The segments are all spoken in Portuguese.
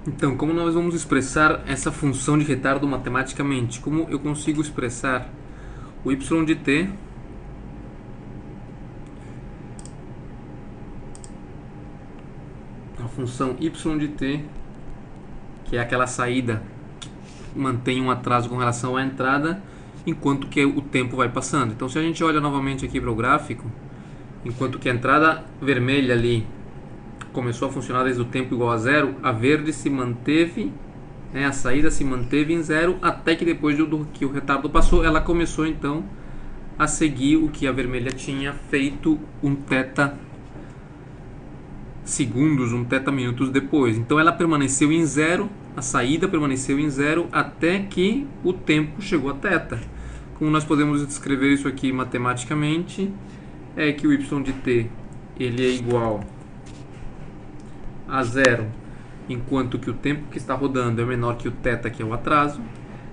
Então, como nós vamos expressar essa função de retardo matematicamente? Como eu consigo expressar o y de t a função y de t, que é aquela saída que mantém um atraso com relação à entrada, enquanto que o tempo vai passando. Então, se a gente olha novamente aqui para o gráfico, enquanto que a entrada vermelha ali começou a funcionar desde o tempo igual a zero, a verde se manteve, né, a saída se manteve em zero, até que depois do que o retardo passou, ela começou então a seguir o que a vermelha tinha feito um θ segundos, um θ minutos depois. Então ela permaneceu em zero, a saída permaneceu em zero até que o tempo chegou a θ. Como nós podemos descrever isso aqui matematicamente, é que o y de t ele é igual a zero, enquanto que o tempo que está rodando é menor que o θ, que é o atraso,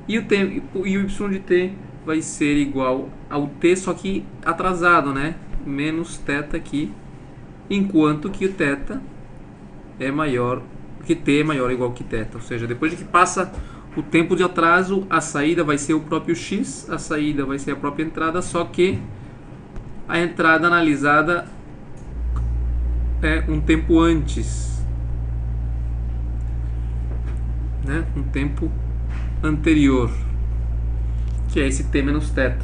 e o y de t vai ser igual ao t, só que atrasado, né? Menos θ aqui, enquanto que o θ é maior que t é maior ou igual que θ. Ou seja, depois de que passa o tempo de atraso, a saída vai ser o próprio x, a saída vai ser a própria entrada, só que a entrada analisada é um tempo antes, né? Um tempo anterior, que é esse t menos θ,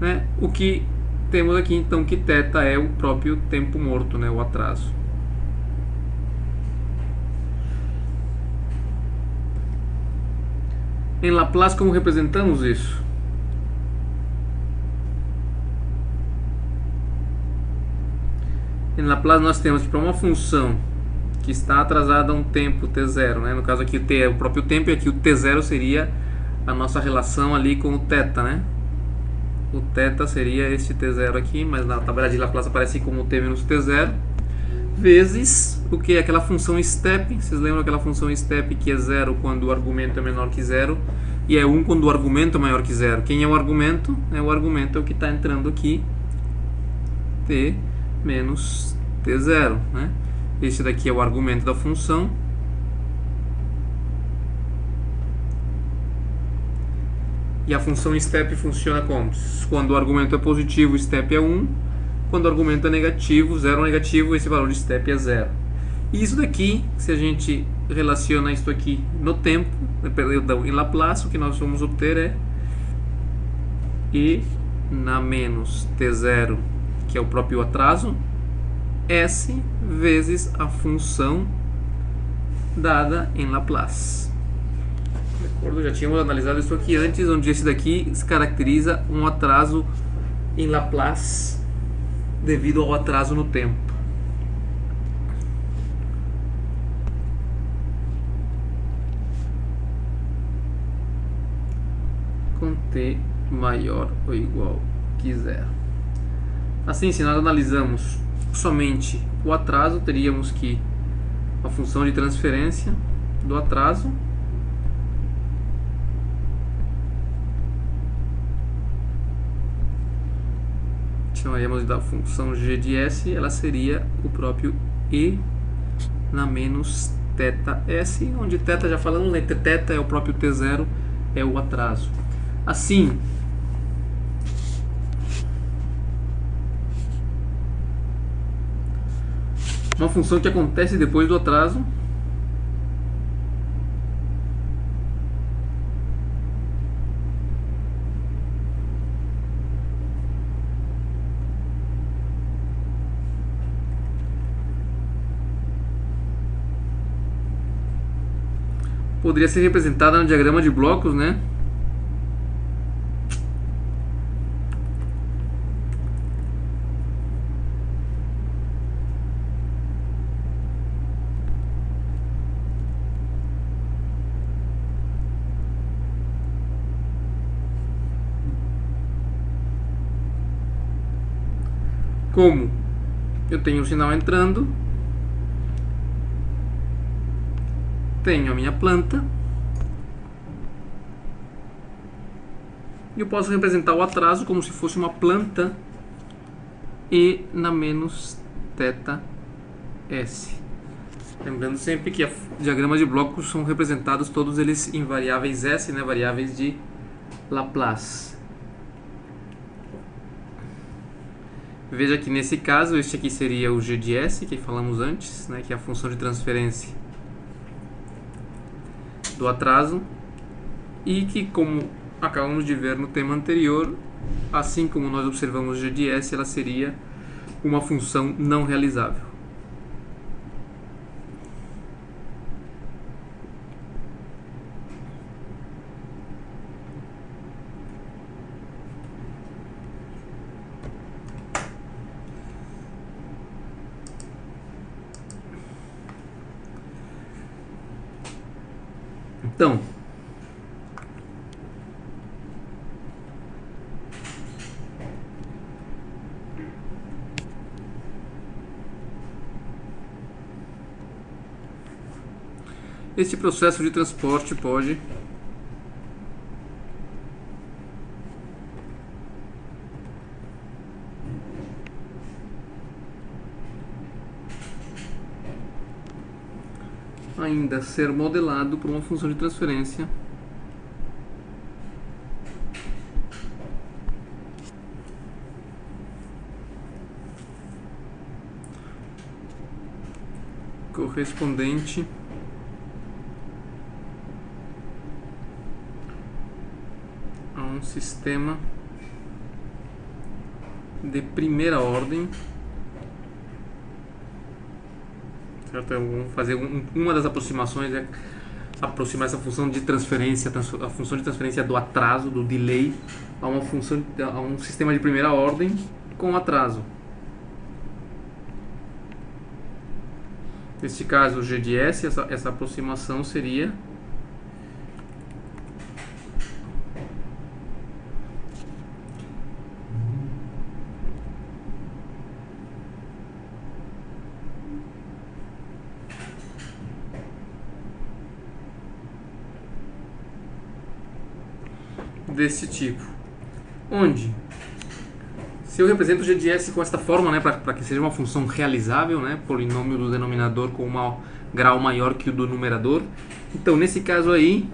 né? O que temos aqui então que θ é o próprio tempo morto, né? O atraso. Em Laplace, como representamos isso? Em Laplace nós temos que para uma função que está atrasada a um tempo t0, né? No caso aqui o t é o próprio tempo e aqui o t0 seria a nossa relação ali com o θ, né? O θ seria este t0 aqui, mas na tabela de Laplace aparece como t menos t0, vezes o que é aquela função step. Vocês lembram aquela função step que é 0 quando o argumento é menor que 0 e é 1 quando o argumento é maior que 0. Quem é o argumento? O argumento é o que está entrando aqui, t menos t0, né? Esse daqui é o argumento da função. E a função step funciona como? Quando o argumento é positivo, o step é 1. Quando o argumento é negativo, 0 ou negativo, esse valor de step é 0. E isso daqui, se a gente relaciona isso aqui no tempo, perdão, em Laplace, o que nós vamos obter é e na menos t0, que é o próprio atraso, s vezes a função dada em Laplace. De acordo? Já tínhamos analisado isso aqui antes, onde esse daqui se caracteriza um atraso em Laplace devido ao atraso no tempo. Com t maior ou igual que 0. Assim, se nós analisamos somente o atraso, teríamos que a função de transferência do atraso chamaríamos da função g de s, ela seria o próprio e na menos θs, onde θ, já falamos, né, θ é o próprio t0, é o atraso. Assim, uma função que acontece depois do atraso poderia ser representada no diagrama de blocos, né? Como eu tenho o sinal entrando, tenho a minha planta, e eu posso representar o atraso como se fosse uma planta e na menos θs. Lembrando sempre que diagramas de blocos são representados todos eles em variáveis S, né, variáveis de Laplace. Veja que nesse caso, este aqui seria o g de S, que falamos antes, né, que é a função de transferência do atraso, e que, como acabamos de ver no tema anterior, assim como nós observamos o g de S, ela seria uma função não realizável. Então, este processo de transporte pode ainda ser modelado por uma função de transferência correspondente a um sistema de primeira ordem, certo? Vamos fazer uma das aproximações é aproximar essa função de transferência, a função de transferência do atraso, do delay, a uma função, a um sistema de primeira ordem com atraso. Neste caso, o g de S, essa aproximação seria desse tipo, onde se eu represento o g de S com esta forma, né, para que seja uma função realizável, né, polinômio do denominador com um grau maior que o do numerador, então nesse caso aí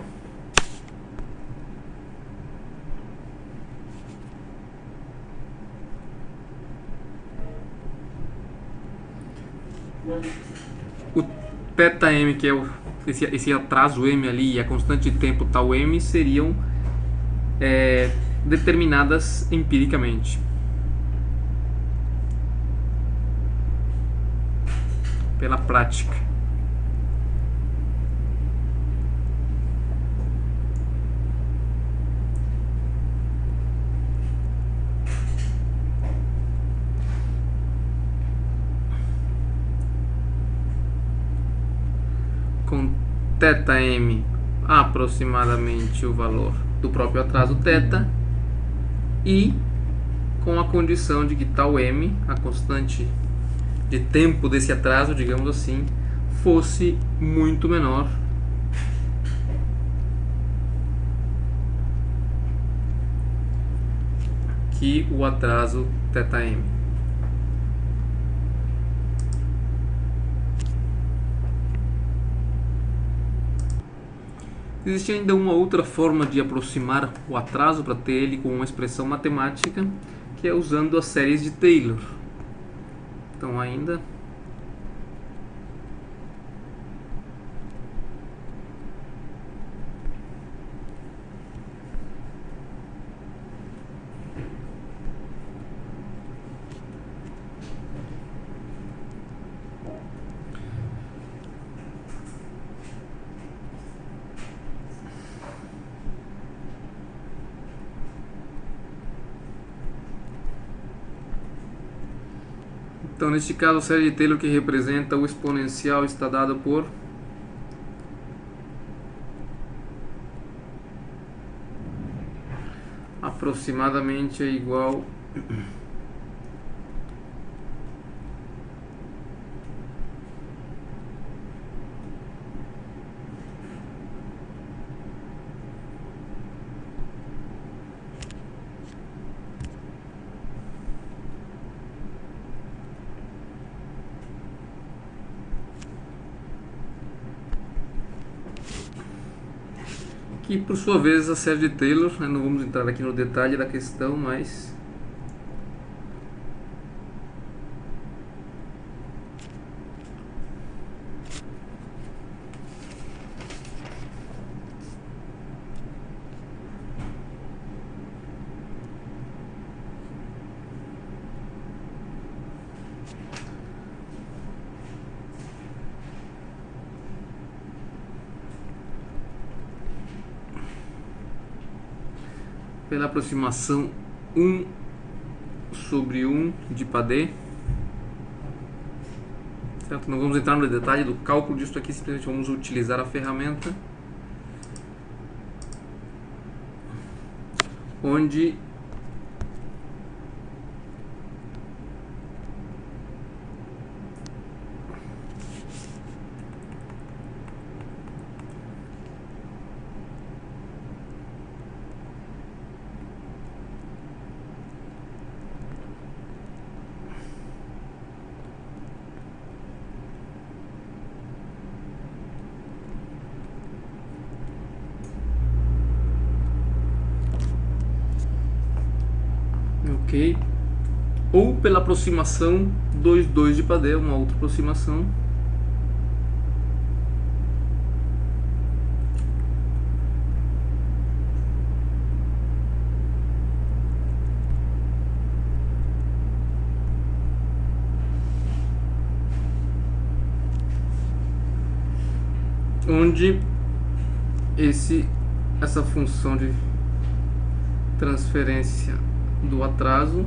o θm, que é esse atraso m ali, e a constante de tempo tal m seriam determinadas empiricamente pela prática. Com θm aproximadamente o valor do próprio atraso θ, e com a condição de que tal m, a constante de tempo desse atraso, digamos assim, fosse muito menor que o atraso θm. Existe ainda uma outra forma de aproximar o atraso para ter ele com uma expressão matemática, que é usando as séries de Taylor. Então ainda Então, neste caso, a série de Taylor que representa o exponencial está dada por aproximadamente é igual que por sua vez a série de Taylor, né, não vamos entrar aqui no detalhe da questão, mas pela aproximação 1 sobre 1 de Padé, certo? Não vamos entrar no detalhe do cálculo disso aqui, simplesmente vamos utilizar a ferramenta onde ou pela aproximação 2,2 de Padé, uma outra aproximação, onde essa função de transferência do atraso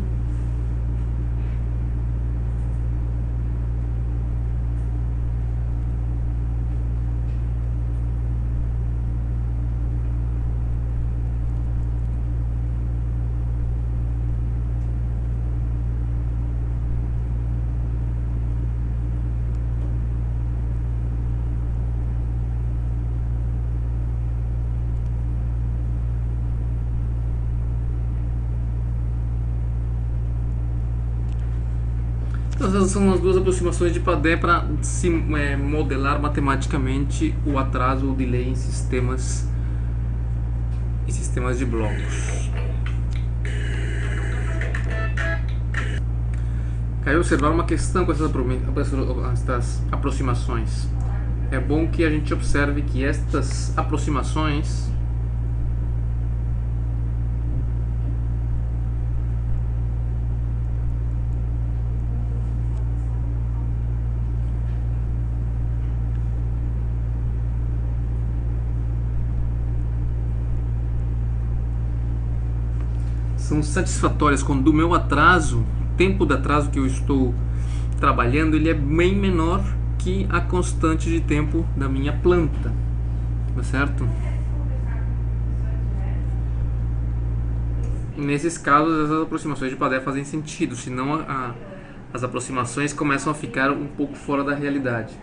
essas são as duas aproximações de Padé para se modelar matematicamente o atraso ou delay em sistemas de blocos. Caiu observar uma questão com essas aproximações. É bom que a gente observe que estas aproximações são satisfatórias quando o meu atraso, o tempo de atraso que eu estou trabalhando, ele é bem menor que a constante de tempo da minha planta, tá certo? Nesses casos, as aproximações de Padé fazem sentido, senão as aproximações começam a ficar um pouco fora da realidade.